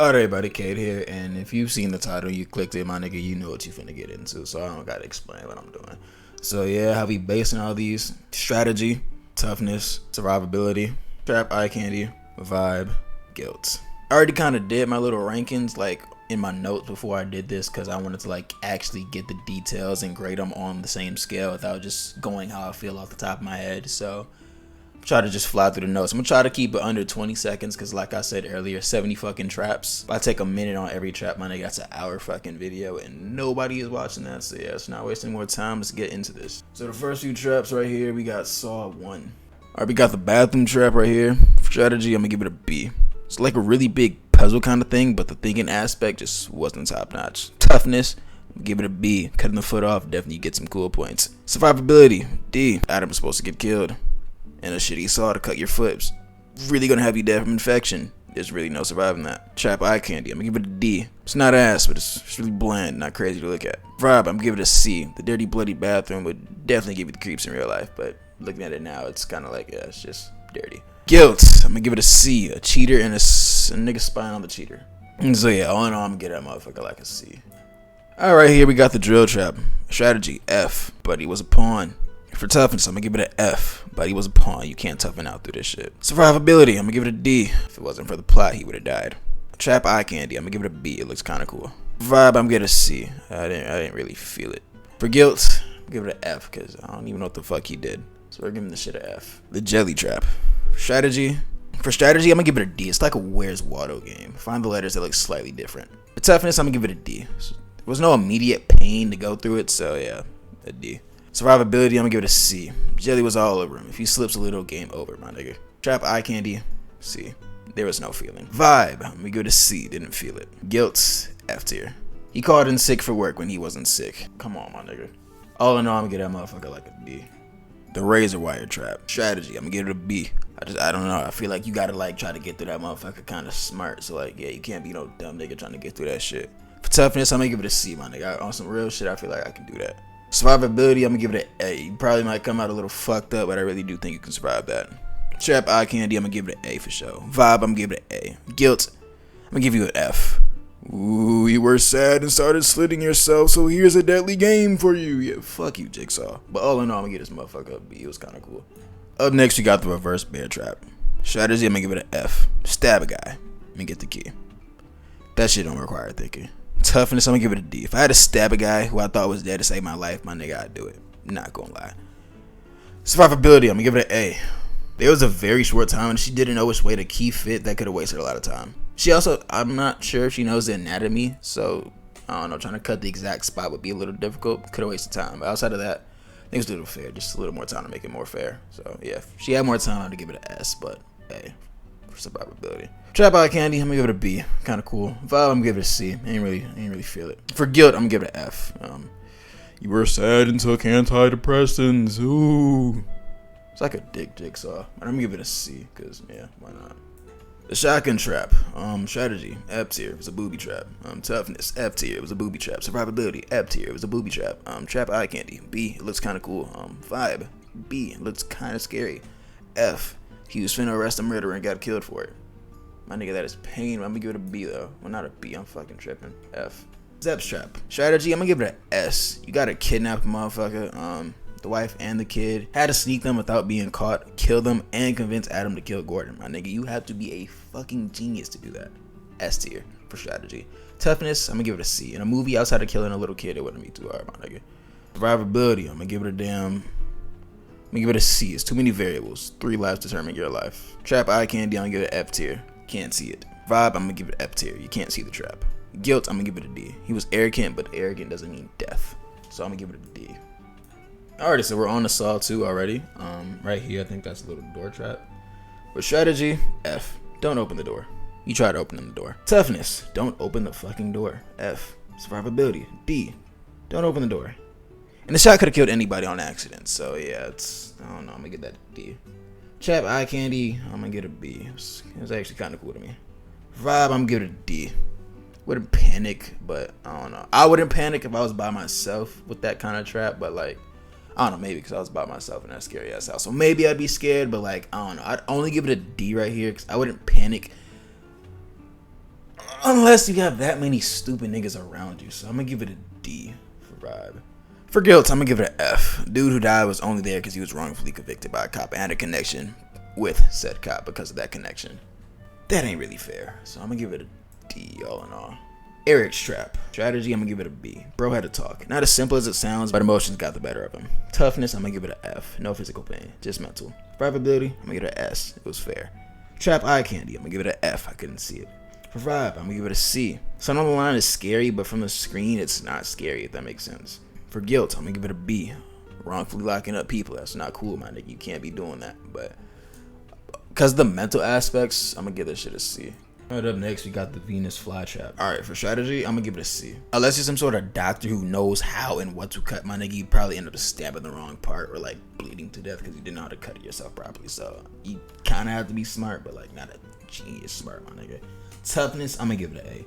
Alright everybody, Kate here, and if you've seen the title, you clicked it, my nigga, you know what you finna get into, so I don't gotta explain what I'm doing. So yeah, how we basing all these: strategy, toughness, survivability, trap, eye candy, vibe, guilt. I already kinda did my little rankings, like, in my notes before I did this, because I wanted to, like, actually get the details and grade them on the same scale without just going how I feel off the top of my head, so try to just fly through the notes. I'm gonna try to keep it under 20 seconds because, like I said earlier, 70 fucking traps. If I take a minute on every trap, my nigga, that's an hour fucking video, and nobody is watching that. So yeah, it's not wasting more time. Let's get into this. So the first few traps right here, we got Saw I. Alright, we got the bathroom trap right here. For strategy, I'm gonna give it a B. It's like a really big puzzle kind of thing, but the thinking aspect just wasn't top notch. Toughness, give it a B. Cutting the foot off, definitely get some cool points. Survivability, D. Adam's supposed to get killed and a shitty saw to cut your foot. Really gonna have you dead from infection. There's really no surviving that. Trap eye candy, I'm gonna give it a D. It's not ass, but it's really bland, not crazy to look at. Vibe, I'm gonna give it a C. The dirty, bloody bathroom would definitely give you the creeps in real life, but looking at it now, it's kind of like, yeah, it's just dirty. Guilt, I'm gonna give it a C. A cheater and a nigga spying on the cheater. And so yeah, all in all, I'm gonna get that motherfucker like a C. Alright, here we got the drill trap. Strategy, F. Buddy was a pawn. For toughness, I'm gonna give it an F. Buddy was a pawn. You can't toughen out through this shit. Survivability, I'm gonna give it a D. If it wasn't for the plot, he would have died. Trap eye candy, I'm gonna give it a B. It looks kind of cool. Vibe, I'm gonna get a C. I didn't really feel it. For guilt, I'm gonna give it an F because I don't even know what the fuck he did. So we're giving this shit an F. The jelly trap. Strategy. For strategy, I'm gonna give it a D. It's like a Where's Waldo game. Find the letters that look slightly different. For toughness, I'm gonna give it a D. There was no immediate pain to go through it, so yeah, a D. Survivability, I'm gonna give it a C. Jelly was all over him. If he slips a little, game over, my nigga. Trap eye candy, C. There was no feeling. Vibe, I'm gonna give it a C. Didn't feel it. Guilt, F tier. He called in sick for work when he wasn't sick. Come on, my nigga. All in all, I'm gonna get that motherfucker like a D. The razor wire trap. Strategy, I'm gonna give it a B. I don't know. I feel like you gotta like try to get through that motherfucker kind of smart. So like, yeah, you can't be no dumb nigga trying to get through that shit. For toughness, I'm gonna give it a C, my nigga. On some real shit, I feel like I can do that. Survivability, I'm gonna give it an A. You probably might come out a little fucked up, but I really do think you can survive that. Trap eye candy, I'm gonna give it an A for sure. Vibe, I'm gonna give it an A. Guilt, I'm gonna give you an F. Ooh, you were sad and started slitting yourself, so here's a deadly game for you. Yeah, fuck you, Jigsaw. But all in all, I'm gonna get this motherfucker a B. It was kind of cool. Up next, we got the reverse bear trap. Strategy, I'm gonna give it an F. Stab a guy, let me get the key. That shit don't require thinking. Toughness, I'm gonna give it a D. If I had to stab a guy who I thought was dead to save my life, my nigga, I'd do it. Not gonna lie. Survivability, I'm gonna give it an A. There was a very short time and she didn't know which way the key fit. That could have wasted a lot of time. She also, I'm not sure if she knows the anatomy, so I don't know, trying to cut the exact spot would be a little difficult. Could have wasted time. But outside of that, I think it was a little fair. Just a little more time to make it more fair. So yeah, if she had more time, I'd give it an S, but A for survivability. Trap eye candy, I'm gonna give it a B. Kind of cool. Vibe, I'm gonna give it a C. I ain't really feel it. For guilt, I'm gonna give it an F. You were sad and took antidepressants. Ooh. It's like a dick Jigsaw. But I'm gonna give it a C, cause yeah, why not? The shotgun trap. Strategy, F tier. It was a booby trap. Toughness, F tier. It was a booby trap. Survivability, F tier. It was a booby trap. Trap eye candy, B. It looks kind of cool. Vibe, B. It looks kind of scary. F. He was finna arrest a murderer and got killed for it. My nigga, that is pain. I'm gonna give it a B though. Well, not a B. I'm fucking tripping. F. Zep's trap. Strategy, I'm gonna give it an S. You gotta kidnap a motherfucker. The wife and the kid. Had to sneak them without being caught, kill them, and convince Adam to kill Gordon. My nigga, you have to be a fucking genius to do that. S tier for strategy. Toughness, I'm gonna give it a C. In a movie outside of killing a little kid, it wouldn't be too hard, my nigga. Survivability, I'm gonna give it a damn. I'm gonna give it a C. It's too many variables. 3 lives determine your life. Trap eye candy, I'm gonna give it an F tier. Can't see it. Vibe, I'm gonna give it F tier. You can't see the trap. Guilt, I'm gonna give it a D. He was arrogant, but arrogant doesn't mean death. So I'm gonna give it a D. Alrighty, so we're on the Saw 2 already. Right here, I think that's a little door trap. With strategy, F. Don't open the door. You tried opening the door. Toughness, don't open the fucking door. F. Survivability, D. Don't open the door. And the shot could have killed anybody on accident. So yeah, I don't know, I'm gonna get that D. Trap eye candy, I'm gonna get a B. It was actually kind of cool to me. Vibe, I'm gonna give it a D. Wouldn't panic, but I don't know. I wouldn't panic if I was by myself with that kind of trap, but like, I don't know, maybe because I was by myself in that scary ass house. So maybe I'd be scared, but like, I don't know. I'd only give it a D right here because I wouldn't panic. Unless you have that many stupid niggas around you. So I'm gonna give it a D for vibe. For guilt, I'm gonna give it an F. Dude who died was only there because he was wrongfully convicted by a cop and had a connection with said cop because of that connection. That ain't really fair. So I'm gonna give it a D all in all. Eric's trap. Strategy, I'm gonna give it a B. Bro had to talk. Not as simple as it sounds, but emotions got the better of him. Toughness, I'm gonna give it an F. No physical pain, just mental. Survivability, I'm gonna give it an S. It was fair. Trap eye candy, I'm gonna give it an F. I couldn't see it. For vibe, I'm gonna give it a C. Some on the line is scary, but from the screen, it's not scary, if that makes sense. For guilt, I'm gonna give it a B. Wrongfully locking up people, that's not cool, my nigga. You can't be doing that. But because of the mental aspects, I'm gonna give this shit a C. Alright, up next, we got the Venus Flytrap. Alright, for strategy, I'm gonna give it a C. Unless you're some sort of doctor who knows how and what to cut, my nigga, you probably end up stabbing the wrong part or like bleeding to death because you didn't know how to cut it yourself properly. So you kind of have to be smart, but like not a genius smart, my nigga. Toughness, I'm gonna give it an A.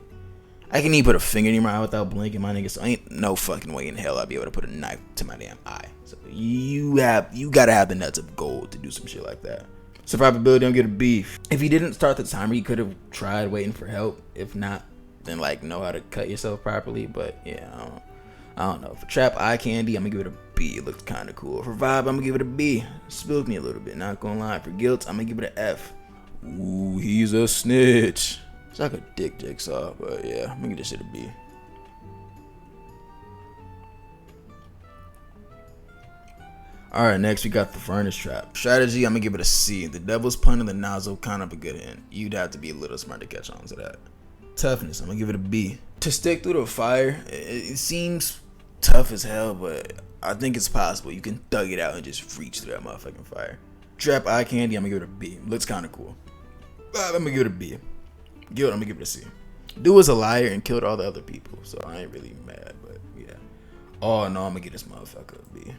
I can even put a finger in your eye without blinking, my nigga, so ain't no fucking way in hell I'll be able to put a knife to my damn eye. So you gotta have the nuts of gold to do some shit like that. Survivability, I'm gonna get a B. If you didn't start the timer, you could have tried waiting for help. If not, then like know how to cut yourself properly. But yeah, I don't know. For trap eye candy, I'm gonna give it a B. It looks kind of cool. For vibe, I'm gonna give it a B. Spooked me a little bit, not gonna lie. For guilt, I'm gonna give it an F. Ooh, he's a snitch. It's like a dick Jigsaw, but yeah, I'm gonna give this shit a B. Alright, next we got the Furnace Trap. Strategy, I'm gonna give it a C. The devil's pun in the nozzle, kind of a good hint. You'd have to be a little smart to catch on to that. Toughness, I'm gonna give it a B. To stick through the fire, it seems tough as hell, but I think it's possible. You can thug it out and just reach through that motherfucking fire. Trap eye candy, I'm gonna give it a B. Looks kind of cool. I'm gonna give it a B. Guilt, I'm gonna give it a C. Dude was a liar and killed all the other people, so I ain't really mad, but yeah. Oh no, I'm gonna give this motherfucker a B.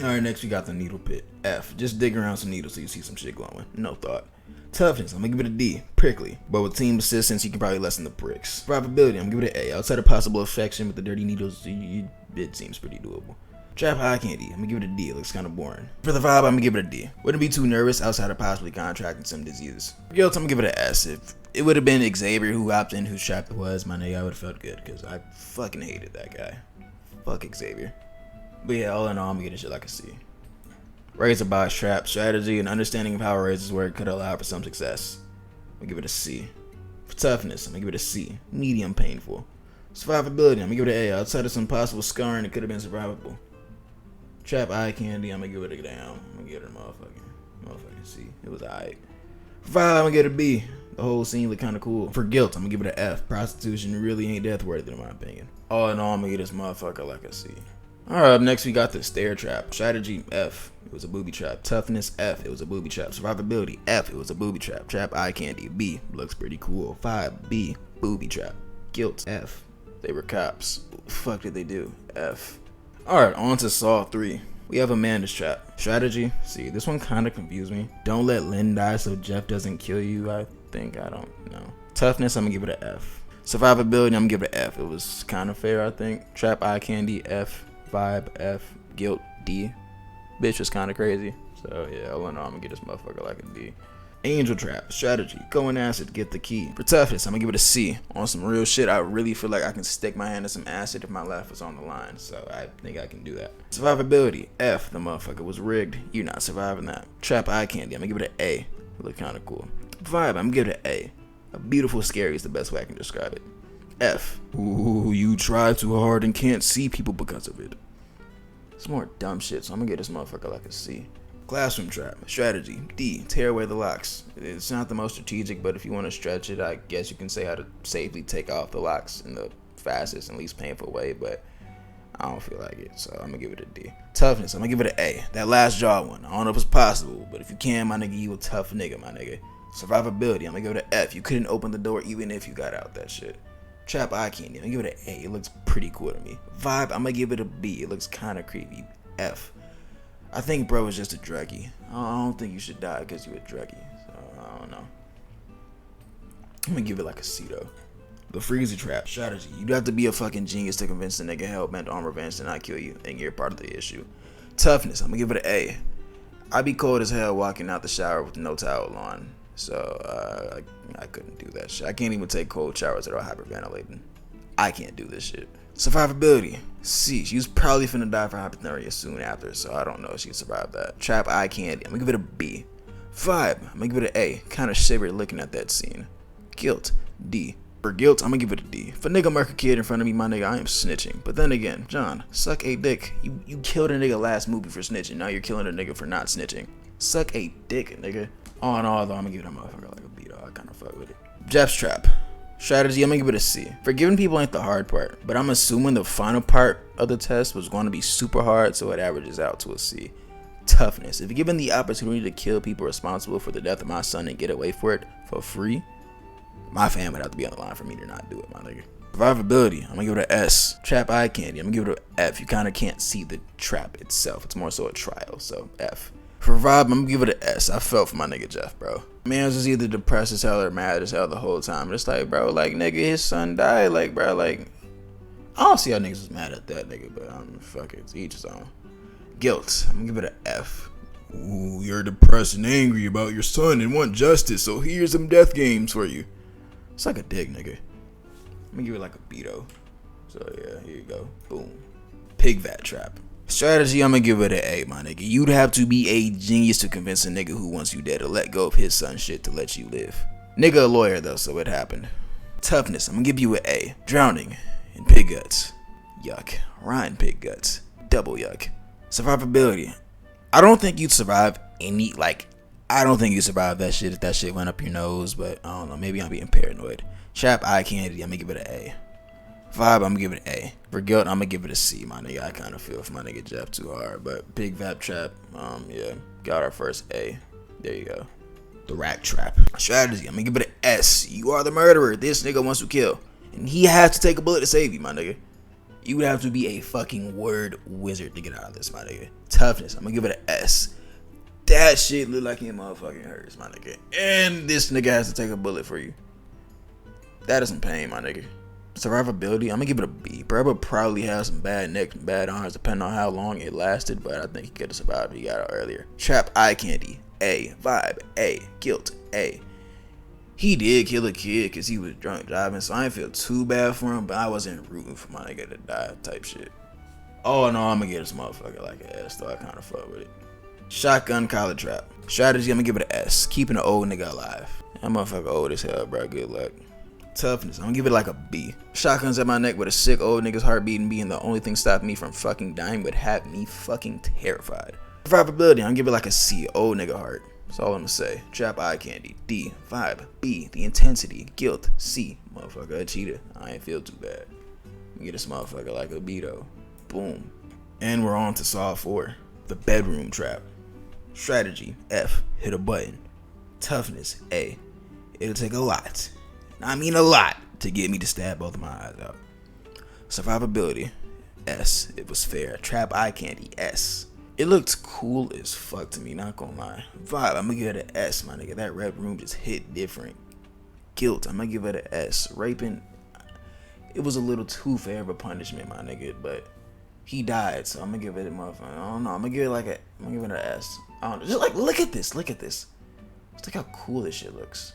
Alright, next we got the needle pit. F. Just dig around some needles so you see some shit glowing. No thought. Toughness, I'm gonna give it a D. Prickly. But with team assistance, you can probably lessen the pricks. Survivability, I'm gonna give it an A. Outside of possible affection with the dirty needles, it seems pretty doable. Trap eye candy, I'm gonna give it a D. It looks kind of boring. For the vibe, I'm gonna give it a D. Wouldn't be too nervous outside of possibly contracting some diseases. For guilt, I'm gonna give it an S. If it would have been Xavier who opted in, whose trap it was, my nigga, I would have felt good because I fucking hated that guy. Fuck Xavier. But yeah, all in all, I'm gonna get this shit like a C. Razor box trap. Strategy and understanding of how razors work could allow for some success. I'm gonna give it a C. For toughness, I'm gonna give it a C. Medium painful. Survivability, I'm gonna give it an A. Outside of some possible scarring, it could have been survivable. Trap eye candy, I'm gonna give it a down. I'm gonna give it a motherfucking C. It was alright. For vibe, I'm gonna get a B. The whole scene looked kind of cool. For guilt, I'm gonna give it an F. Prostitution really ain't death worthy in my opinion. All in all, I'm gonna get this motherfucker like a C. Alright, up next we got the stair trap. Strategy, F. It was a booby trap. Toughness, F. It was a booby trap. Survivability, F. It was a booby trap. Trap eye candy, B. Looks pretty cool. 5, B. Booby trap. Guilt, F. They were cops. What the fuck did they do? F. Alright, on to Saw 3. We have Amanda's trap. Strategy, C. This one kind of confused me. Don't let Lynn die so Jeff doesn't kill you, I think. I don't know. Toughness, I'm gonna give it an F. Survivability, I'm gonna give it an F. It was kind of fair, I think. Trap eye candy, F. Vibe, F. Guilt, D. Bitch was kind of crazy. So yeah, all in all, I'm gonna get this motherfucker like a D. Angel trap. Strategy. Go in acid, get the key. For toughness, I'm gonna give it a C. On some real shit, I really feel like I can stick my hand in some acid if my life was on the line. So I think I can do that. Survivability. F. The motherfucker was rigged. You're not surviving that. Trap eye candy. I'm gonna give it an A. It look kind of cool. Vibe. I'm gonna give it an A. A beautiful scary is the best way I can describe it. F. Ooh, you try too hard and can't see people because of it. It's more dumb shit, so I'm gonna get this motherfucker like a C. Classroom trap. Strategy. D. Tear away the locks. It's not the most strategic, but if you want to stretch it, I guess you can say how to safely take off the locks in the fastest and least painful way, but I don't feel like it, so I'm gonna give it a D. Toughness. I'm gonna give it an A. That last jaw one. I don't know if it's possible, but if you can, my nigga, you a tough nigga, my nigga. Survivability. I'm gonna give it an F. You couldn't open the door even if you got out that shit. Trap eye candy, I'm gonna give it an A. It looks pretty cool to me. Vibe, I'm gonna give it a B. It looks kind of creepy. F. I think bro is just a druggie. I don't think you should die because you're a druggie. So I don't know. I'm gonna give it like a C though. The freezer trap. Strategy. You'd have to be a fucking genius to convince the nigga hell bent on revenge to not kill you, and you're part of the issue. Toughness, I'm gonna give it an A. I'd be cold as hell walking out the shower with no towel on. So I couldn't do that shit. I can't even take cold showers without hyperventilating. I can't do this shit. Survivability, C. She was probably finna die from hypothermia soon after, so I don't know if she survived that. Trap eye candy, I'm gonna give it a B. Vibe, I'm gonna give it an A. Kinda shivered looking at that scene. Guilt, D. For guilt, I'm gonna give it a D. If a nigga murk a kid in front of me, my nigga, I am snitching. But then again, John, suck a dick. You killed a nigga last movie for snitching. Now you're killing a nigga for not snitching. Suck a dick, nigga. All in all, though, I'm gonna give that motherfucker like a B, though. I kinda fuck with it. Jeff's Trap. Strategy, I'm gonna give it a C. Forgiving people ain't the hard part, but I'm assuming the final part of the test was going to be super hard, so it averages out to a C. Toughness. If you're given the opportunity to kill people responsible for the death of my son and get away for it for free, my fam would have to be on the line for me to not do it, my nigga. Survivability, I'm gonna give it an S. Trap eye candy, I'm gonna give it an F. You kinda can't see the trap itself. It's more so a trial, so F. For vibe, I'm gonna give it an S. I felt for my nigga Jeff, bro. Man was just either depressed as hell or mad as hell the whole time. Just like, bro, like, nigga, his son died. Like, bro, like, I don't see how niggas was mad at that nigga, but fuck it, it's each his own. Guilt, I'm gonna give it an F. Ooh, you're depressed and angry about your son and want justice, so here's some death games for you. It's like a dick, nigga. I'm gonna give it like a B though. So yeah, here you go. Boom. Pig vat trap. Strategy, I'm gonna give it an A, my nigga. You'd have to be a genius to convince a nigga who wants you dead to let go of his son shit to let you live. Nigga a lawyer though, so it happened. Toughness, I'm gonna give you an A. Drowning in pig guts. Yuck. Ryan pig guts. Double yuck. Survivability. I don't think you'd survive any, like, I don't think you survive that shit if that shit went up your nose, but I don't know, maybe I'm being paranoid. Trap eye candy, I'm gonna give it an A. Vibe, I'm gonna give it an A. For guilt, I'm gonna give it a C, my nigga. I kinda feel for my nigga Jeff too hard, but Pig Vap Trap, yeah, got our first A. There you go. The Rat Trap. Strategy, I'm gonna give it an S. You are the murderer. This nigga wants to kill, and he has to take a bullet to save you, my nigga. You would have to be a fucking word wizard to get out of this, my nigga. Toughness, I'm gonna give it an S. That shit look like it motherfucking hurts, my nigga. And this nigga has to take a bullet for you. That is some pain, my nigga. Survivability, I'm gonna give it a B. Bro would probably have some bad necks and bad arms depending on how long it lasted, but I think he could have survived if he got out earlier. Trap eye candy, A. Vibe, A. Guilt, A. He did kill a kid because he was drunk driving, so I didn't feel too bad for him, but I wasn't rooting for my nigga to die type shit. Oh no, I'm gonna give this motherfucker like an S, though I kinda fuck with it. Shotgun collar trap. Strategy, I'm gonna give it an S. Keeping an old nigga alive. That motherfucker old as hell, bro. Good luck. Toughness, I'm gonna give it like a B. Shotguns at my neck with a sick old nigga's heartbeat and being the only thing stopping me from fucking dying would have me fucking terrified. Survivability, I'm gonna give it like a C. Old nigga heart. That's all I'm gonna say. Trap eye candy, D. Vibe, B. The intensity, guilt, C. Motherfucker, a cheater. I ain't feel too bad. Get this motherfucker like a B though. Boom. And we're on to Saw 4. The bedroom trap. Strategy, F. Hit a button. Toughness, A. It'll take a lot. I mean a lot to get me to stab both of my eyes out. Survivability, S. It was fair. Trap eye candy, S. It looked cool as fuck to me, not gonna lie. Vibe, I'm gonna give it an S, my nigga. That red room just hit different. Guilt, I'm gonna give it an S. Raping, it was a little too fair of a punishment, my nigga, but he died, so I'm gonna give it a motherfucker. I don't know. I'm gonna give it an S. I don't know. Just like, look at this. Look at this. Just look how cool this shit looks.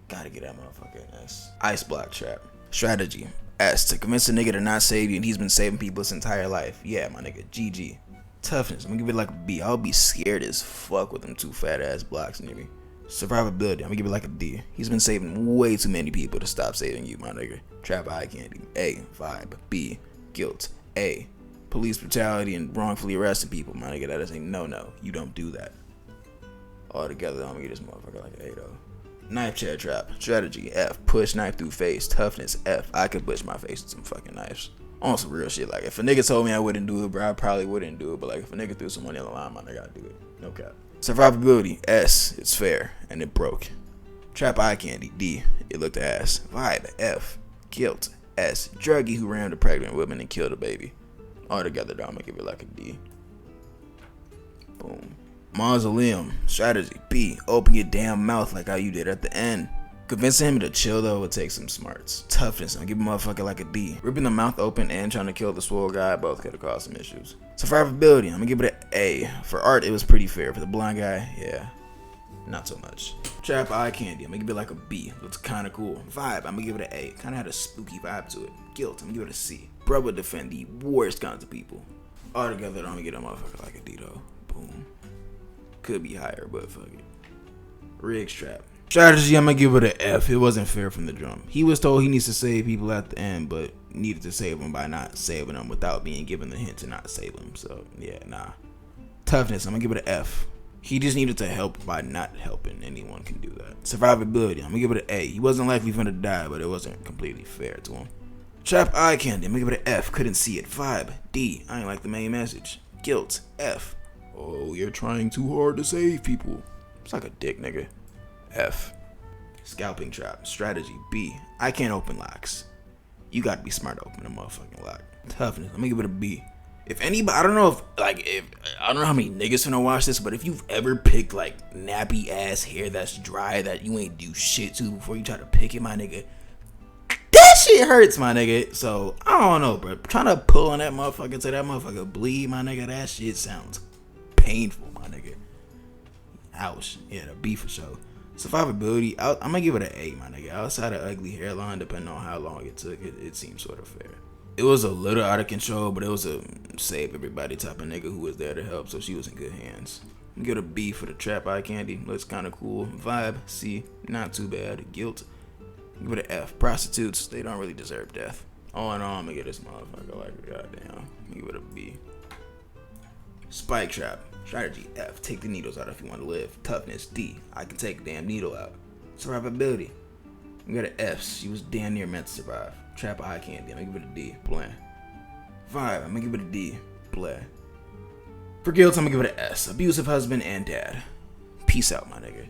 Gotta get that motherfucker an S. Ice block trap. Strategy, S. To convince a nigga to not save you and he's been saving people his entire life. Yeah, my nigga. GG. Toughness, I'm gonna give it like a B. I'll be scared as fuck with them two fat ass blocks near me. Survivability, I'm gonna give it like a D. He's been saving way too many people to stop saving you, my nigga. Trap eye candy, A. Vibe, B. Guilt, A. Police brutality and wrongfully arresting people, my nigga. That is a no-no. You don't do that. All together, I'm gonna get this motherfucker like an A though. Knife chair trap. Strategy, F. Push knife through face. Toughness, F. I could push my face with some fucking knives. On some real shit. Like, if a nigga told me I wouldn't do it, bro, I probably wouldn't do it. But, like, if a nigga threw some money on the line, my nigga, I'd do it. No cap. Survivability, S. It's fair. And it broke. Trap eye candy, D. It looked ass. Vibe, F. Guilt, S. Druggie who rammed a pregnant woman and killed a baby. All together, though, I'm gonna give it like a D. Boom. Mausoleum. Strategy, B. Open your damn mouth like how you did at the end. Convincing him to chill though would take some smarts. Toughness, I'm giving motherfucker like a D. Ripping the mouth open and trying to kill the swole guy both could have caused some issues. Survivability, I'm gonna give it an A. For art, it was pretty fair. For the blind guy, yeah. not so much. Trap eye candy, I'm gonna give it like a B. Looks kind of cool. Vibe, I'm gonna give it an A. Kind of had a spooky vibe to it. Guilt, I'm gonna give it a C. Bro would defend the worst kinds of people. Altogether, I'm gonna get a motherfucker like a D though. Boom. Could be higher, but fuck it. Riggs trap. Strategy, I'm gonna give it an F. It wasn't fair from the drum. He was told he needs to save people at the end, but needed to save them by not saving them without being given the hint to not save them. So yeah, nah. Toughness, I'm gonna give it an F. He just needed to help by not helping. Anyone can do that. Survivability, I'm gonna give it an A. He wasn't likely gonna die, but it wasn't completely fair to him. Trap eye candy, I'm gonna give it an F. Couldn't see it. Vibe, D. I ain't like the main message. Guilt, F. Oh, you're trying too hard to save people. It's like a dick, nigga. F. Scalping trap. Strategy, B. I can't open locks. You gotta be smart to open a motherfucking lock. Toughness, I'm gonna give it a B. If anybody, I don't know how many niggas finna watch this, but if you've ever picked like nappy ass hair that's dry that you ain't do shit to before you try to pick it, my nigga, that shit hurts, my nigga. So I don't know, bro. Trying to pull on that motherfucker till that motherfucker bleed, my nigga, that shit sounds painful, my nigga. Ouch. Yeah, the B for sure. Survivability, I'm gonna give it an A, my nigga. Outside of ugly hairline, depending on how long it took, it seems sort of fair. It was a little out of control, but it was a save everybody type of nigga who was there to help, so she was in good hands. I'm gonna give it a B for the trap eye candy. Looks kind of cool. Vibe, C. Not too bad. Guilt, give it an F. Prostitutes, they don't really deserve death. All in all, I'm gonna get this motherfucker like a goddamn. Give it a B. Spike trap. Strategy, F. Take the needles out if you want to live. Toughness, D. I can take a damn needle out. Survivability, we got an F. She was damn near meant to survive. Trap eye candy, I'm gonna give it a D. Bland. Vibe, I'm gonna give it a D. Bland. For guilt, I'm gonna give it an S. Abusive husband and dad. Peace out, my nigga.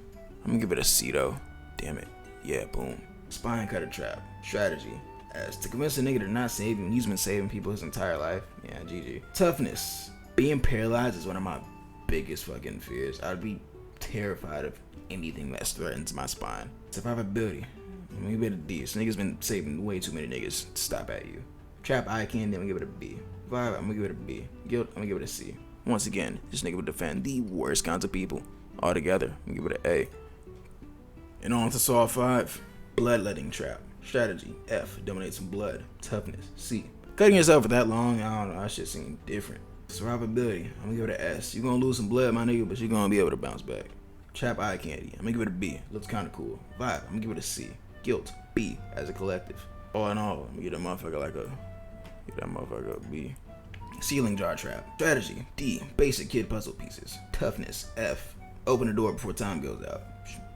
I'm gonna give it a C though. Damn it. Yeah, boom. Spine cutter trap. Strategy, S. To convince a nigga to not save him, he's been saving people his entire life. Yeah, GG. Toughness. Being paralyzed is one of my biggest fucking fears. I'd be terrified of anything that threatens my spine. Survivability, I'm gonna give it a D. This nigga's been saving way too many niggas to stop at you. Trap eye candy, I'm gonna give it a B. Vibe, I'm gonna give it a B. Guilt, I'm gonna give it a C. Once again, this nigga would defend the worst kinds of people. Altogether, I'm gonna give it an A. And on to Saw V. Bloodletting trap. Strategy, F. Donate some blood. Toughness, C. Cutting yourself for that long, I don't know, that shit seems different. Survivability, I'm gonna give it an S. You're gonna lose some blood, my nigga, but you're gonna be able to bounce back. Trap eye candy, I'm gonna give it a B. Looks kinda cool. Vibe, I'm gonna give it a C. Guilt, B as a collective. All in all, I'm gonna get that motherfucker a B. Ceiling jar trap. Strategy, D. Basic kid puzzle pieces. Toughness, F. Open the door before time goes out.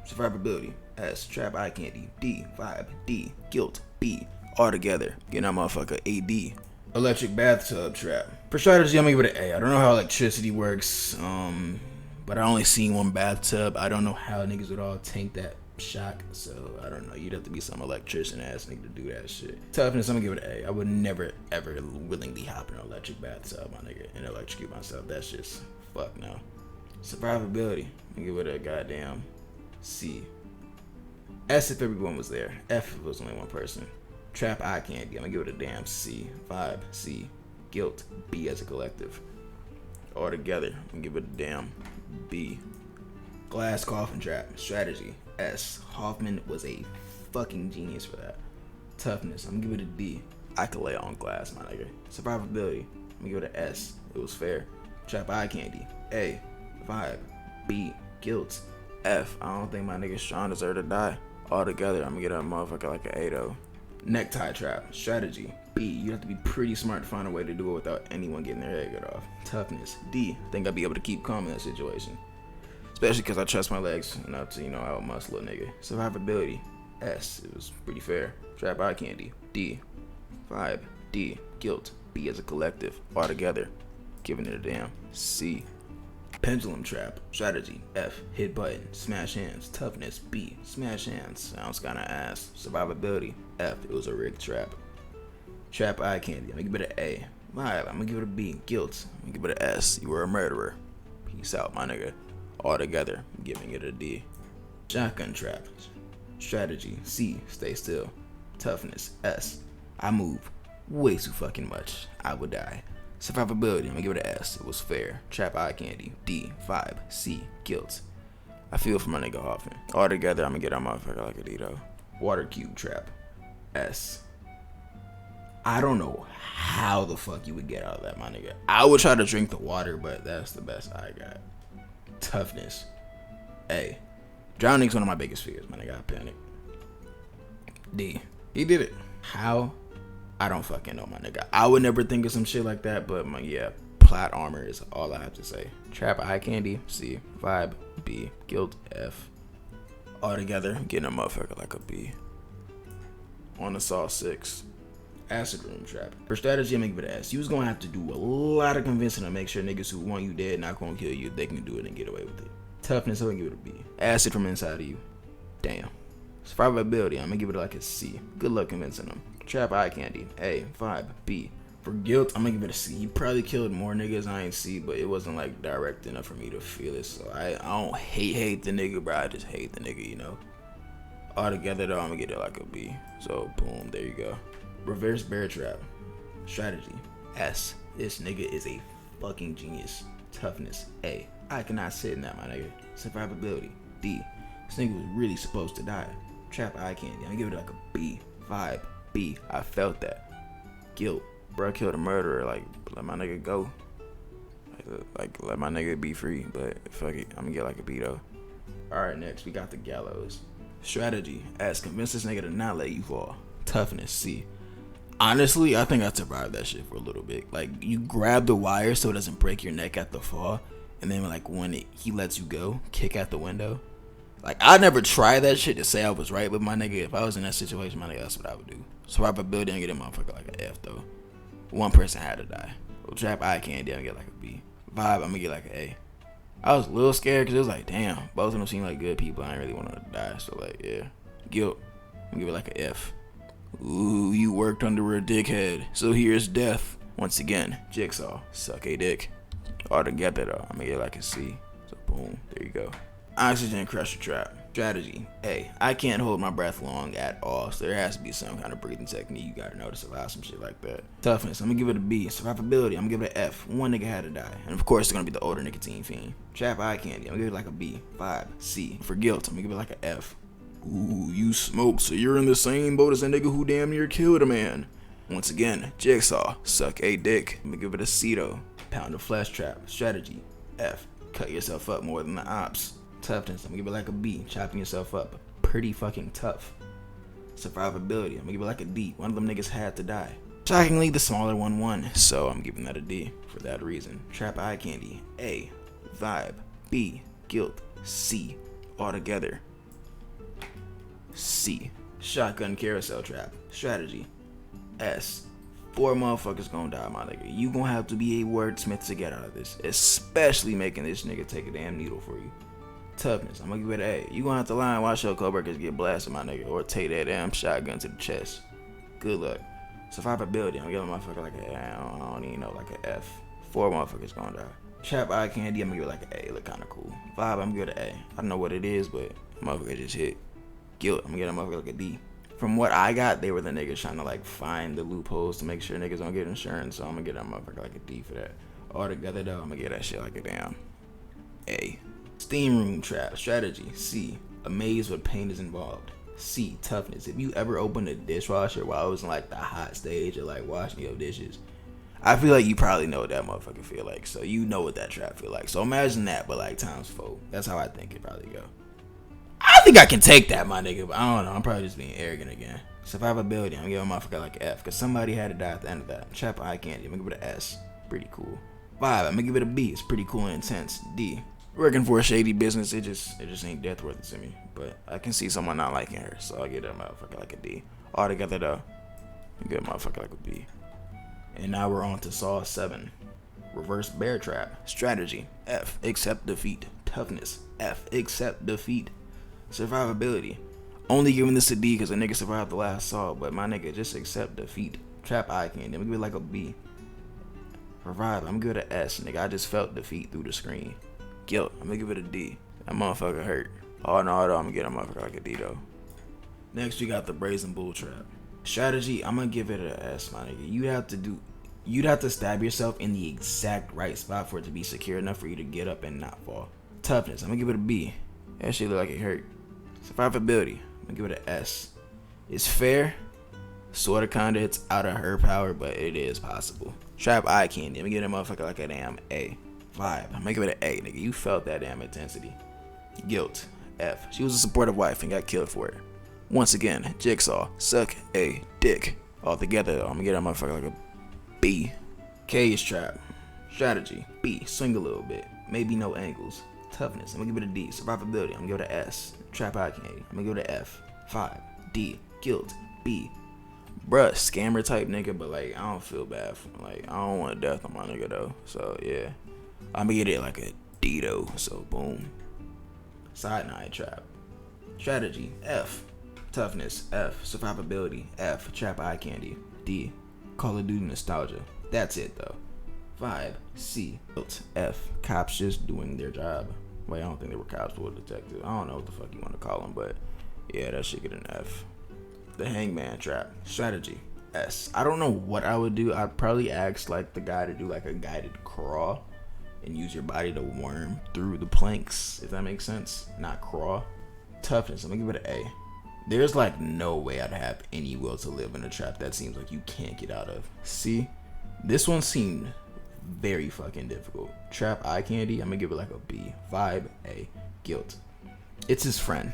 Survivability, S. Trap eye candy, D. Vibe, D. Guilt, B. All together, getting that motherfucker a D. Electric bathtub trap. For strategy, I'm gonna give it an A. I don't know how electricity works, but I only seen one bathtub. I don't know how niggas would all tank that shock, so I don't know. You'd have to be some electrician ass nigga to do that shit. Toughness, I'm gonna give it an A. I would never ever willingly hop in an electric bathtub, my nigga, and electrocute myself. That's just fuck no. Survivability, I'm gonna give it a goddamn C. S if everyone was there. F if it was only one person. Trap eye candy, I'm gonna give it a damn C. Vibe, C. Guilt, B as a collective. All together, I'm gonna give it a damn B. Glass coffin trap. Strategy, S. Hoffman was a fucking genius for that. Toughness, I'm gonna give it a D. I could lay on glass, my nigga. Survivability, I'm gonna give it an S. It was fair. Trap eye candy, A. Vibe, B. Guilt, F. I don't think my nigga Sean deserve to die. All together, I'm gonna get a motherfucker like an A though. Necktie trap. Strategy, B. You have to be pretty smart to find a way to do it without anyone getting their head cut off. Toughness, D. I think I'd be able to keep calm in that situation, especially because I trust my legs enough to, out muscle a nigga. Survivability, S. It was pretty fair. Trap eye candy, D. Vibe, D. Guilt, B as a collective. All together, giving it a damn C. Pendulum trap. Strategy, F. Hit button. Smash hands. Toughness, B. Smash hands. Sounds kinda ass. Survivability, F. It was a rigged trap. Trap eye candy, I'm gonna give it an A. Vibe, I'm gonna give it a B. Guilt, I'm gonna give it an S. You were a murderer. Peace out, my nigga. All together, I'm giving it a D. Shotgun trap. Strategy, C. Stay still. Toughness, S. I move way too fucking much. I would die. Survivability, I'm gonna give it an S. It was fair. Trap eye candy, D. Vibe, C. Guilt. I feel for my nigga often. Altogether, I'm gonna get that motherfucker like a D though. Water cube trap. S. I don't know how the fuck you would get out of that, my nigga. I would try to drink the water, but that's the best I got. Toughness. A. Drowning's one of my biggest fears, my nigga. I panic. D. He did it. How? I don't fucking know, my nigga. I would never think of some shit like that, but yeah, plot armor is all I have to say. Trap eye candy. C. Vibe. B. Guilt. F. Altogether, getting a motherfucker like a B. On the Saw 6. Acid room trap. For strategy, I'm gonna give it an S. You was gonna have to do a lot of convincing to make sure niggas who want you dead not gonna kill you, they can do it and get away with it. Toughness, I'm gonna give it a B. Acid from inside of you. Damn. Survivability, I'm gonna give it like a C. Good luck convincing them. Trap eye candy. A. Vibe. B. For guilt, I'm gonna give it a C. He probably killed more niggas I ain't see, but it wasn't like direct enough for me to feel it. So I don't hate the nigga, bro. I just hate the nigga, you know. Altogether though, I'm gonna get it like a B. So boom, there you go. Reverse bear trap. Strategy. S. This nigga is a fucking genius. Toughness. A. I cannot sit in that, my nigga. Survivability. D. This nigga was really supposed to die. Trap eye candy. I'm gonna give it like a B. Vibe. B. I felt that. Guilt. Bro killed a murderer. Like, let my nigga go. Like let my nigga be free. But fuck it. I'm gonna get like a B though. Alright, next we got the gallows. Strategy. S. Convince this nigga to not let you fall. Toughness. C. Honestly, I think I survived that shit for a little bit. Like, you grab the wire so it doesn't break your neck at the fall, and then like when he lets you go, kick out the window. Like, I never tried that shit to say I was right, but my nigga, if I was in that situation, my nigga, that's what I would do. Survivability, I'm getting motherfucker like an F though. One person had to die. Well, trap eye candy, I'm gonna get like a B. Vibe, I'm gonna get like an A. I was a little scared because it was like, damn, both of them seemed like good people. I didn't really want them to die, so like, yeah. Guilt, I'm gonna give it like an F. Ooh, you worked under a dickhead, so here's death. Once again, Jigsaw, suck a dick. Altogether though, I'm gonna get like a C. So boom, there you go. Oxygen crusher trap. Strategy. A. I can't hold my breath long at all, so there has to be some kind of breathing technique you gotta know to survive some shit like that. Toughness, I'm gonna give it a B. Survivability, I'm gonna give it an F. One nigga had to die. And of course, it's gonna be the older nicotine fiend. Trap eye candy, I'm gonna give it like a B. Vibe. C. For guilt, I'm gonna give it like an F. Ooh, you smoke, so you're in the same boat as a nigga who damn near killed a man. Once again, Jigsaw, suck a dick. I'm gonna give it a C though. Pound of flesh trap. Strategy. F. Cut yourself up more than the ops. Toughness, I'm gonna give it like a B. Chopping yourself up. Pretty fucking tough. Survivability, I'm gonna give it like a D. One of them niggas had to die. Shockingly, the smaller one won, so I'm giving that a D for that reason. Trap eye candy. A. Vibe. B. Guilt. C. Altogether. C. Shotgun carousel trap. Strategy. S. 4 motherfuckers gonna die, my nigga. You gonna have to be a wordsmith to get out of this, especially making this nigga take a damn needle for you. Toughness, I'm gonna give it an A. You gonna have to lie and watch your coworkers get blasted, my nigga, or take that damn shotgun to the chest. Good luck. Survivability, I'm gonna give a motherfucker like a, I don't even know, like an F. 4 motherfuckers gonna die. Trap eye candy, I'm gonna give it like an A. It look kinda cool. Vibe, I'm gonna give it an A. I don't know what it is, but motherfucker just hit. Guilt, I'm gonna get a motherfucker like a D. From what I got, they were the niggas trying to like find the loopholes to make sure niggas don't get insurance, so I'm gonna get that motherfucker like a D for that. Altogether though, I'm gonna get that shit like a damn A. Steam room trap. Strategy. C. Amazed what pain is involved. C. Toughness. If you ever opened a dishwasher while I was in like the hot stage of like washing your dishes, I feel like you probably know what that motherfucker feel like, so you know what that trap feel like. So imagine that, but like times 4. That's how I think it probably go. I think I can take that, my nigga, but I don't know. I'm probably just being arrogant again. Survivability, I'm giving motherfucker like an F, because somebody had to die at the end of that. Trap eye candy, I'm gonna give it an S. Pretty cool. Vibe, I'm gonna give it a B. It's pretty cool and intense. D. Working for a shady business, it just ain't death worth it to me. But I can see someone not liking her, so I'll give that motherfucker like a D. Altogether though, I give a motherfucker like a B. And now we're on to Saw VII. Reverse bear trap. Strategy. F. Accept defeat. Toughness. F. Accept defeat. Survivability. Only giving this a D because a nigga survived the last Saw, but my nigga, just accept defeat. Trap eye candy, I'm gonna give it like a B. Revive, I'm gonna give it an S, nigga. I just felt defeat through the screen. Guilt, I'm gonna give it a D. That motherfucker hurt. Oh no, I'm gonna get a motherfucker like a D though. Next, you got the Brazen bull trap. Strategy, I'm gonna give it an S, my nigga. You'd have to stab yourself in the exact right spot for it to be secure enough for you to get up and not fall. Toughness, I'm gonna give it a B. That shit look like it hurt. Survivability, I'm gonna give it an S. It's fair, sorta kinda. It's out of her power, but it is possible. Trap eye candy, I'm gonna give that motherfucker like a damn A. Vibe, I'm gonna give it an A, nigga. You felt that damn intensity. Guilt, F. She was a supportive wife and got killed for it. Once again, Jigsaw, suck a dick. Altogether, I'm gonna give that motherfucker like a B. Cage trap, strategy, B. Swing a little bit, maybe no angles. Toughness, I'm gonna give it a D. Survivability, I'm gonna give it an S. Trap eye candy, I'm gonna give it an F. 5. D. Guilt, B. Bruh, scammer type nigga, but like, I don't feel bad for him. Like, I don't want death on my nigga though. So yeah, I'm gonna get it like a D though. So boom. Side night trap, strategy, F. Toughness, F. Survivability, F. Trap eye candy, D. Call of Duty nostalgia. That's it though. 5. C. Guilt, F. Cops just doing their job. Wait, I don't think they were cops, they were detectives. I don't know what the fuck you want to call them, but yeah, that should get an F. The Hangman Trap, strategy, S. I don't know what I would do. I'd probably ask like the guy to do like a guided crawl and use your body to worm through the planks, if that makes sense. Not crawl. Toughness, I'm gonna give it an A. There's like no way I'd have any will to live in a trap that seems like you can't get out of. See, this one seemed very fucking difficult. Trap eye candy, I'm gonna give it like a B. Vibe, A. Guilt, it's his friend.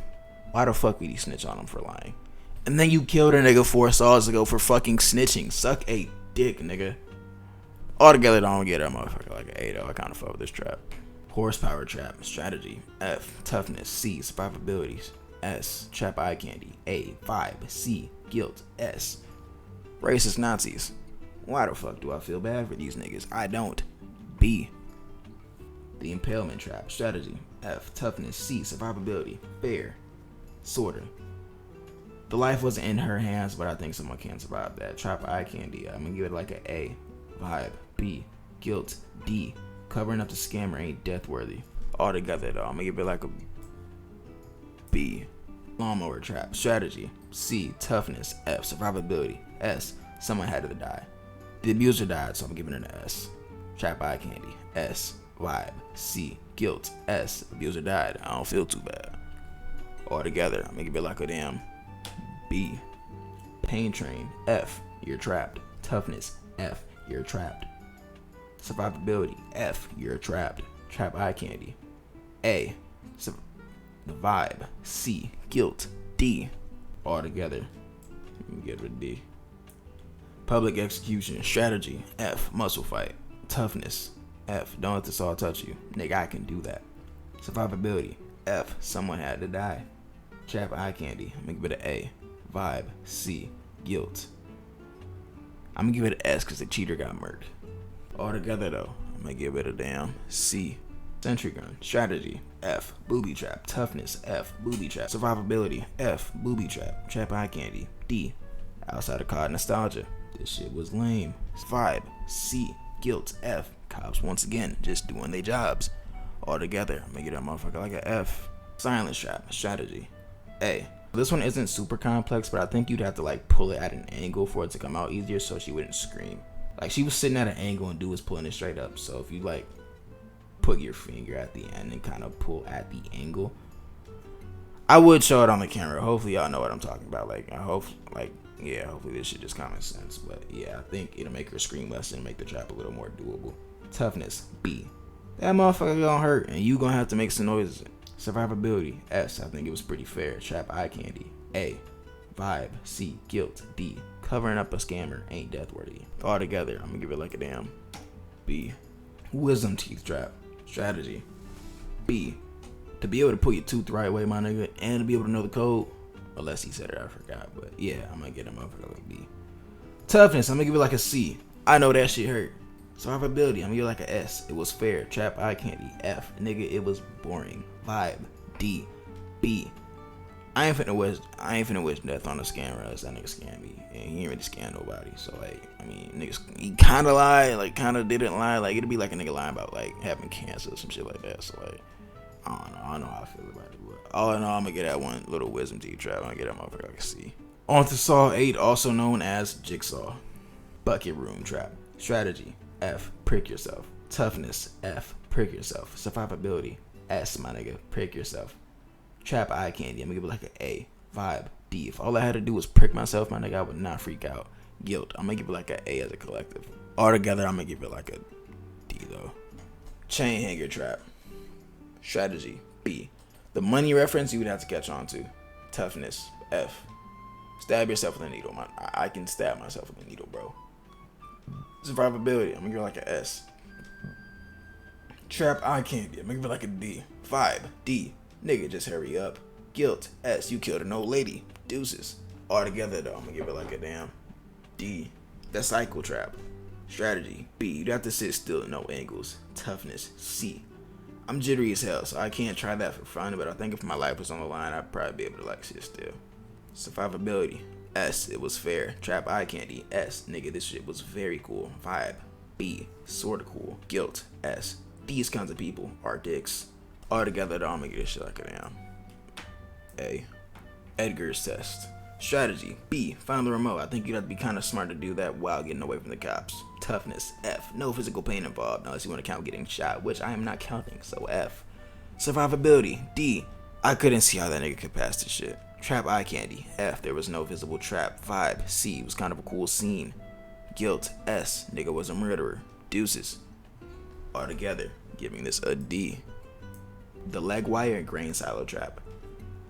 Why the fuck would he snitch on him for lying? And then you killed a nigga 4 saws ago for fucking snitching. Suck a dick, nigga. Altogether, don't get that motherfucker like an A though. I kinda fuck with this trap. Horsepower trap, strategy, F. Toughness, C. Survivabilities, S. Trap eye candy, A. Vibe, C. Guilt, S. Racist Nazis. Why the fuck do I feel bad for these niggas? I don't. B. The impalement trap, strategy, F. Toughness, C. Survivability, fair, sorta. The life wasn't in her hands, but I think someone can survive that. Trap eye candy, I'm gonna give it like an A. Vibe, B. Guilt, D. Covering up the scammer ain't death worthy. Altogether though, I'm gonna give it like a B. Lawnmower trap, strategy, C. Toughness, F. Survivability, S. Someone had to die. The abuser died, so I'm giving it an S. Trap eye candy, S. Vibe, C. Guilt, S. Abuser died. I don't feel too bad. Altogether, I'm gonna give it like a damn B. Pain train, F. You're trapped. Toughness, F. You're trapped. Survivability, F. You're trapped. Trap eye candy, A. The vibe, C. Guilt, D. Altogether, let me give it a D. Public execution, strategy, F. Muscle fight. Toughness, F. Don't let the saw touch you. Nigga, I can do that. Survivability, F. Someone had to die. Trap eye candy, I'm gonna give it an A. Vibe, C. Guilt, I'm gonna give it an S because the cheater got murked. Altogether though, I'm gonna give it a damn C. Sentry gun, strategy, F. Booby trap, toughness, F. Booby trap, survivability, F. Booby trap, trap eye candy, D. Outside of COD nostalgia, this shit was lame. Vibe, C. Guilt, F. Cops once again just doing their jobs. Altogether, I'm gonna give that motherfucker like an F. Silence trap, strategy, A. This one isn't super complex, but I think you'd have to like pull it at an angle for it to come out easier so she wouldn't scream. Like she was sitting at an angle and dude was pulling it straight up. So if you like put your finger at the end and kind of pull at the angle, I would show it on the camera. Hopefully y'all know what I'm talking about. Hopefully this shit just common sense. But yeah, I think it'll make her scream less and make the trap a little more doable. Toughness, B. That motherfucker gonna hurt and you gonna have to make some noises. Survivability, S. I think it was pretty fair. Trap eye candy, A. Vibe, C. Guilt, D. Covering up a scammer ain't death worthy. Altogether, I'm gonna give it like a damn B. Wisdom teeth trap, strategy, B. To be able to pull your tooth the right way, my nigga, and to be able to know the code, unless he said it, I forgot. But yeah, I'm gonna get him up for like a B. Toughness, I'm gonna give it like a C. I know that shit hurt. Survivability, I'm gonna give it like a S. It was fair. Trap eye candy, F. Nigga, it was boring. Vibe, D. B. I ain't finna wish death on a scammer unless that nigga scam me. And he ain't really scam nobody. So like, I mean, niggas, he kinda lied, like kinda didn't lie. Like it'd be like a nigga lying about like having cancer or some shit like that. So like, I don't know how I feel about it. But all in all, I'm gonna get that one little wisdom teeth trap. I'm gonna get that motherfucker like a C. On to Saw VIII, also known as Jigsaw. Bucket room trap. Strategy, F. Prick yourself. Toughness, F. Prick yourself. Survivability, S, my nigga. Prick yourself. Trap eye candy, I'm gonna give it like an A. Vibe, D. If all I had to do was prick myself, my nigga, I would not freak out. Guilt, I'm gonna give it like an A as a collective. Altogether, I'm gonna give it like a D though. Chain hanger trap. Strategy, B. The money reference you would have to catch on to. Toughness, F. Stab yourself with a needle. I can stab myself with a needle, bro. Survivability, I'm gonna give it like an S. Trap eye candy, I'm gonna give it like a D. Vibe, D. Nigga, just hurry up. Guilt, S. You killed an old lady. Deuces. Altogether though, I'm gonna give it like a damn D. The cycle trap. Strategy, B. You'd have to sit still at no angles. Toughness, C. I'm jittery as hell, so I can't try that for fun, but I think if my life was on the line, I'd probably be able to like sit still. Survivability, S. It was fair. Trap eye candy, S. Nigga, this shit was very cool. Vibe, B. Sorta cool. Guilt, S. These kinds of people are dicks. Altogether though, I'm gonna get this shit like a damn A. Edgar's test. Strategy, B. Find the remote. I think you'd have to be kind of smart to do that while getting away from the cops. Toughness, F. No physical pain involved unless you want to count getting shot, which I am not counting, so F. Survivability, D. I couldn't see how that nigga could pass this shit. Trap eye candy, F. There was no visible trap. Vibe, C. It was kind of a cool scene. Guilt, S. Nigga was a murderer. Deuces. Altogether, giving this a D. The leg wire and grain silo trap.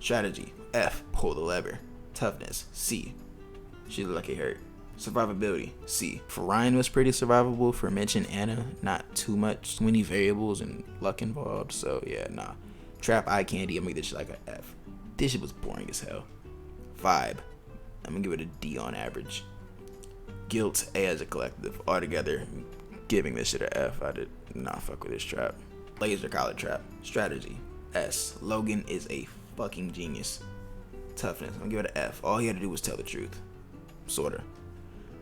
Strategy, F. Pull the lever. Toughness, C. She looked like it hurt. Survivability, C. For Ryan was pretty survivable. For Mitch and Anna, not too much. Too many variables and luck involved. So yeah, nah. Trap eye candy, I'm gonna give this shit like an F. This shit was boring as hell. Vibe, I'm gonna give it a D on average. Guilt, A as a collective. Altogether, giving this shit an F. I did not fuck with this trap. Laser collar trap. Strategy, S. Logan is a fucking genius. Toughness, I'm gonna give it an F. All he had to do was tell the truth. Sorta.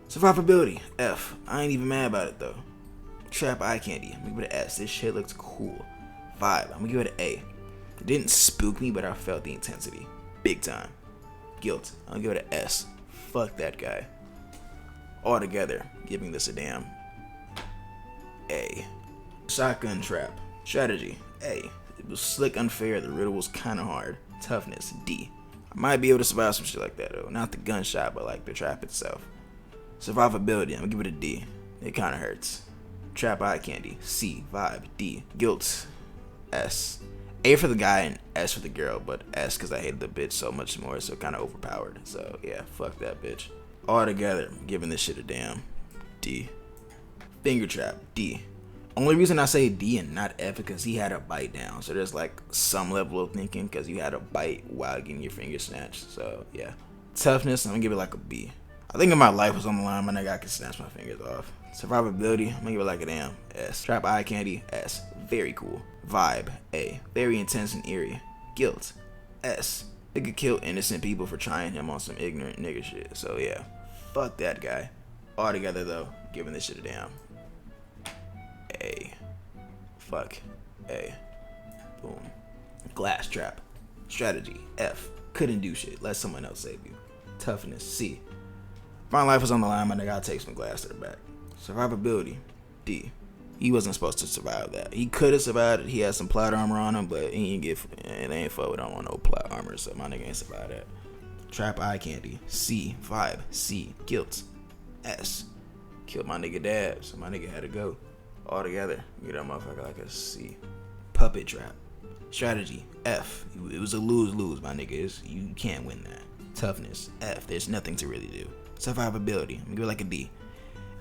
Survivability, F. I ain't even mad about it though. Trap eye candy, I'm gonna give it an S. This shit looks cool. Vibe, I'm gonna give it an A. It didn't spook me, but I felt the intensity. Big time. Guilt, I'm gonna give it an S. Fuck that guy. Altogether, giving this a damn A. Shotgun trap. Strategy, A. It was slick, unfair. The riddle was kinda hard. Toughness, D. I might be able to survive some shit like that though. Not the gunshot, but like the trap itself. Survivability, I'm gonna give it a D. It kinda hurts. Trap eye candy, C. Vibe, D. Guilt, S. A for the guy and S for the girl, but S because I hated the bitch so much more, so kinda overpowered. So yeah, fuck that bitch. Altogether, I'm giving this shit a damn D. Finger trap, D. Only reason I say D and not F is because he had a bite down. So there's like some level of thinking because you had a bite while getting your finger snatched. So yeah. Toughness, I'm gonna give it like a B. I think if my life was on the line, my nigga, I could snatch my fingers off. Survivability, I'm gonna give it like a damn S. Trap eye candy, S. Very cool. Vibe, A. Very intense and eerie. Guilt, S. Nigga killed innocent people for trying him on some ignorant nigga shit. So yeah. Fuck that guy. Altogether though, giving this shit a damn A. Fuck. A. Boom. Glass trap. Strategy, F. Couldn't do shit. Let someone else save you. Toughness, C. If my life was on the line, my nigga, I'll take some glass to the back. Survivability, D. He wasn't supposed to survive that. He could have survived it. He had some plot armor on him, but he ain't they ain't fuck with him on no plot armor, so my nigga ain't survived that. Trap eye candy, C. Vibe, C. Guilt, S. Killed my nigga dad, so my nigga had to go. Altogether, get that motherfucker like a C. Puppet trap. Strategy, F. It was a lose-lose, my niggas. You can't win that. Toughness, F. There's nothing to really do. Survivability, I'm gonna give it like a D.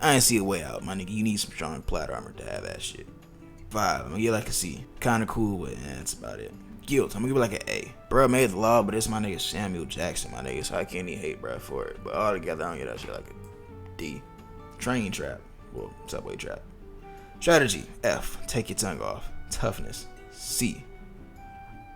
I ain't see a way out, my nigga. You need some strong plot armor to have that shit. Vibe, I'm gonna give it like a C. Kinda cool, but that's about it. Guilt, I'm gonna give it like an A. Bro made the law, but it's my nigga Samuel Jackson, my nigga, so I can't even hate bro for it. But altogether, I don't get that shit like a D. Train trap. Well, subway trap. Strategy, F. Take your tongue off. Toughness, C.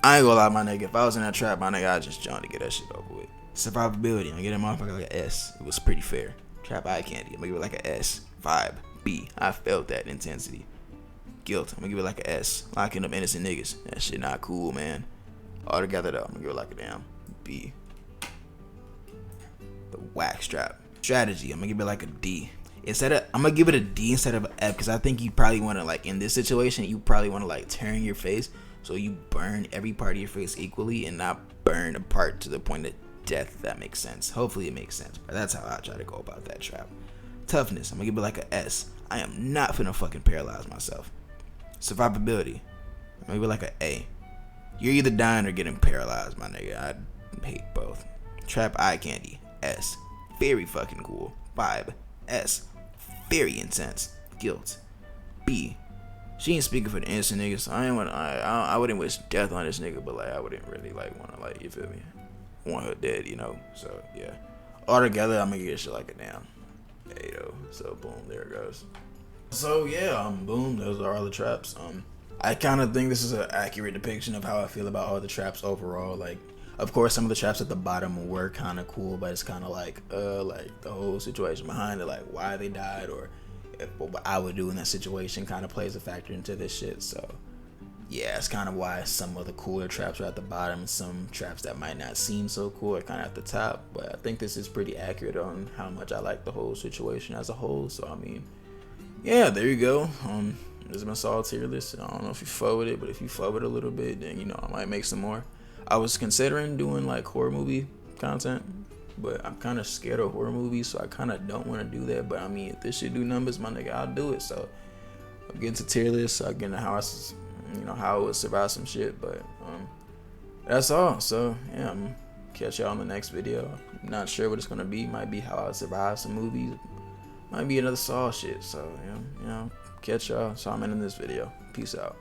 I ain't gonna lie, my nigga. If I was in that trap, my nigga, I'd just jump to get that shit over with. Survivability, I'm gonna get that motherfucker like an S. It was pretty fair. Trap eye candy, I'm gonna give it like an S. Vibe, B. I felt that intensity. Guilt, I'm gonna give it like an S. Locking up innocent niggas. That shit not cool, man. Altogether though, I'm gonna give it like a damn B. The wax trap. Strategy, I'm gonna give it like a D. I'm gonna give it a D instead of an F, because I think you probably wanna, like, in this situation, you probably wanna like turn your face, So you burn every part of your face equally and not burn a part to the point of death, if that makes sense. Hopefully it makes sense, but that's how I try to go about that trap. Toughness, I'm gonna give it like a S. I am not finna fucking paralyze myself. Survivability, I'm gonna give it like a A. You're either dying or getting paralyzed, my nigga. I hate both. Trap eye candy, S. Very fucking cool. Vibe, S. Very intense. Guilt, B. She ain't speaking for the innocent niggas, so I wouldn't wish death on this nigga, but like I wouldn't really like wanna, like, you feel me, want her dead, you know. So yeah, altogether I'm gonna give shit like a damn A though. So boom, there it goes. So yeah, boom, those are all the traps. I kind of think this is an accurate depiction of how I feel about all the traps overall. Like, of course, some of the traps at the bottom were kind of cool, but it's kind of like the whole situation behind it, like why they died, or if what I would do in that situation kind of plays a factor into this shit. So yeah, it's kind of why some of the cooler traps are at the bottom, and some traps that might not seem so cool are kind of at the top. But I think this is pretty accurate on how much I like the whole situation as a whole. So I mean, yeah, there you go. This has been Saw tier list. I don't know if you fuck with it, but if you fuck with it a little bit, then you know I might make some more. I was considering doing like horror movie content, but I'm kind of scared of horror movies, so I kind of don't want to do that. But I mean, if this shit do numbers, my nigga, I'll do it. So I'm getting to tier list. So I'm getting to how I would survive some shit. But that's all. So yeah, I'm gonna catch y'all in the next video. I'm not sure what it's gonna be. Might be how I survive some movies. Might be another Saw shit. So yeah, catch y'all. So I'm ending this video. Peace out.